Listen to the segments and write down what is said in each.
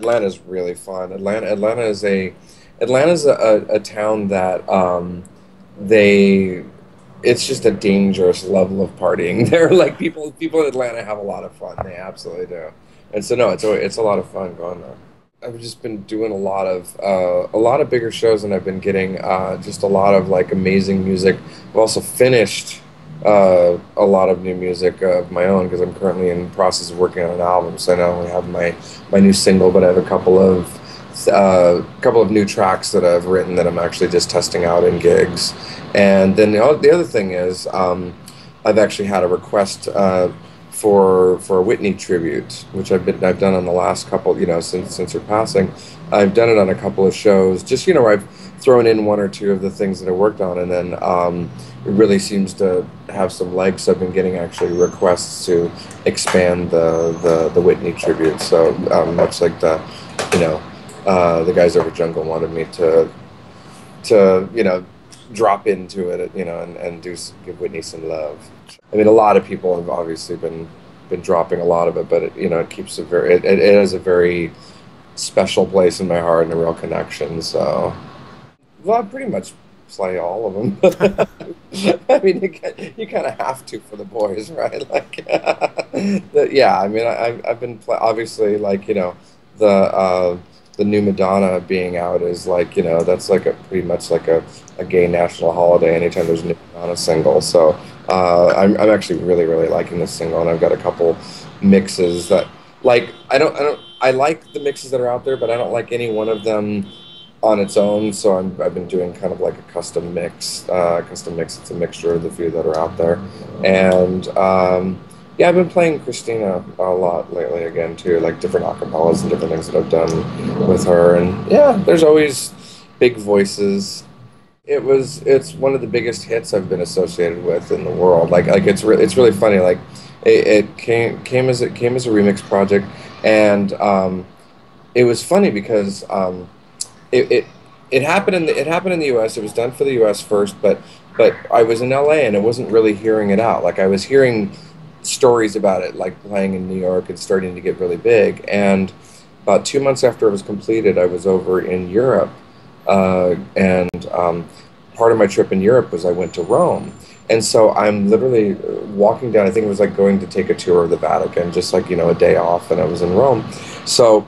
Atlanta's really fun. Atlanta's a town that they it's just a dangerous level of partying. There, like people in Atlanta have a lot of fun. They absolutely do. And so no, it's a lot of fun going there. I've just been doing a lot of bigger shows, and I've been getting just a lot of like amazing music. I've also finished a lot of new music of my own because I'm currently in the process of working on an album. So I not only have my new single, but I have a couple of new tracks that I've written that I'm actually just testing out in gigs. And then the other thing is I've actually had a request. For a Whitney tribute, which I've done on the last couple, since her passing. I've done it on a couple of shows. Just I've thrown in one or two of the things that I worked on, and then it really seems to have some legs. So I've been getting actually requests to expand the Whitney tribute. So much like the guys over Jungle wanted me to drop into it, and give Whitney some love. I mean, a lot of people have obviously been dropping a lot of it, but it keeps it has a very special place in my heart and a real connection. So, well, I pretty much play all of them. I mean, you kind of have to for the boys, right? Like, yeah. I mean, I've been obviously like the new Madonna being out is like, that's like pretty much like a gay national holiday anytime there's a new Madonna single. So I'm actually really, really liking this single, and I've got a couple mixes that like I like the mixes that are out there, but I don't like any one of them on its own. So I've been doing kind of like a custom mix. It's a mixture of the few that are out there, and yeah, I've been playing Christina a lot lately again too, like different acapellas and different things that I've done with her. And yeah, there's always big voices. It's one of the biggest hits I've been associated with in the world. Like it's really funny. Like it came as a remix project, and it was funny because it, it it happened in the U.S. It was done for the U.S. first, but I was in L.A. and I wasn't really hearing it out. Like I was hearing stories about it, like playing in New York and starting to get really big. And about 2 months after it was completed, I was over in Europe, and part of my trip in Europe was I went to Rome. And so I'm literally walking down. I think it was like going to take a tour of the Vatican, just like a day off, and I was in Rome. So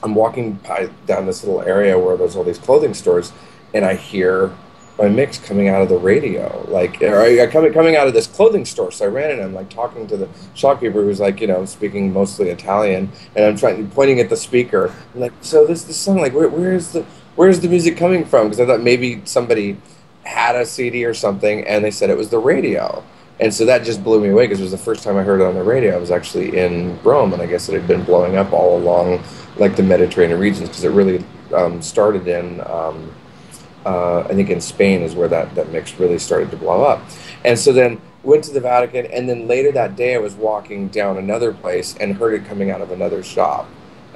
I'm walking down this little area where there's all these clothing stores, and I hear my mix coming out of the radio, like coming out of this clothing store. So I ran in and I'm like talking to the shopkeeper who's like, speaking mostly Italian, and I'm pointing at the speaker. I'm like, so this song, like, where's the music coming from? Because I thought maybe somebody had a CD or something, and they said it was the radio. And so that just blew me away because it was the first time I heard it on the radio. I was actually in Rome, and I guess it had been blowing up all along, like the Mediterranean regions, because it really started in, I think in Spain is where that mix really started to blow up. And so then went to the Vatican, and then later that day I was walking down another place and heard it coming out of another shop.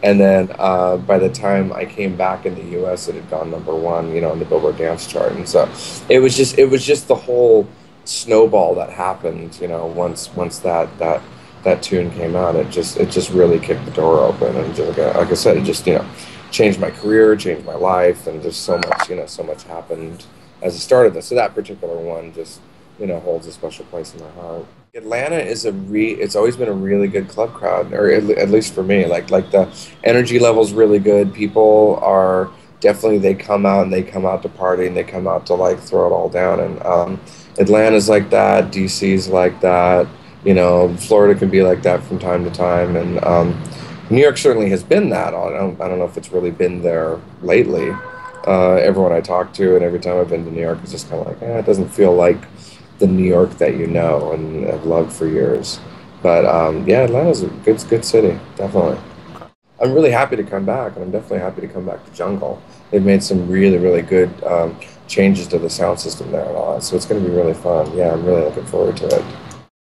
And then by the time I came back in the U.S., it had gone #1, on the Billboard Dance Chart. And so it was just the whole snowball that happened, once that tune came out. It just really kicked the door open, and just, like I said, it just changed my career, changed my life, and just so much happened as a start of this. So that particular one just holds a special place in my heart. Atlanta is it's always been a really good club crowd, or at least for me. Like the energy level's really good. People are definitely, they come out to party, and they come out to like throw it all down. And Atlanta's like that, DC's like that. Florida can be like that from time to time, and New York certainly has been that. I don't know if it's really been there lately. Everyone I talk to, and every time I've been to New York, it's just kind of like, it doesn't feel like the New York that and have loved for years. But yeah, Atlanta's a good city, definitely. I'm really happy to come back, and I'm definitely happy to come back to Jungle. They've made some really, really good changes to the sound system there and all that, so it's going to be really fun. Yeah, I'm really looking forward to it.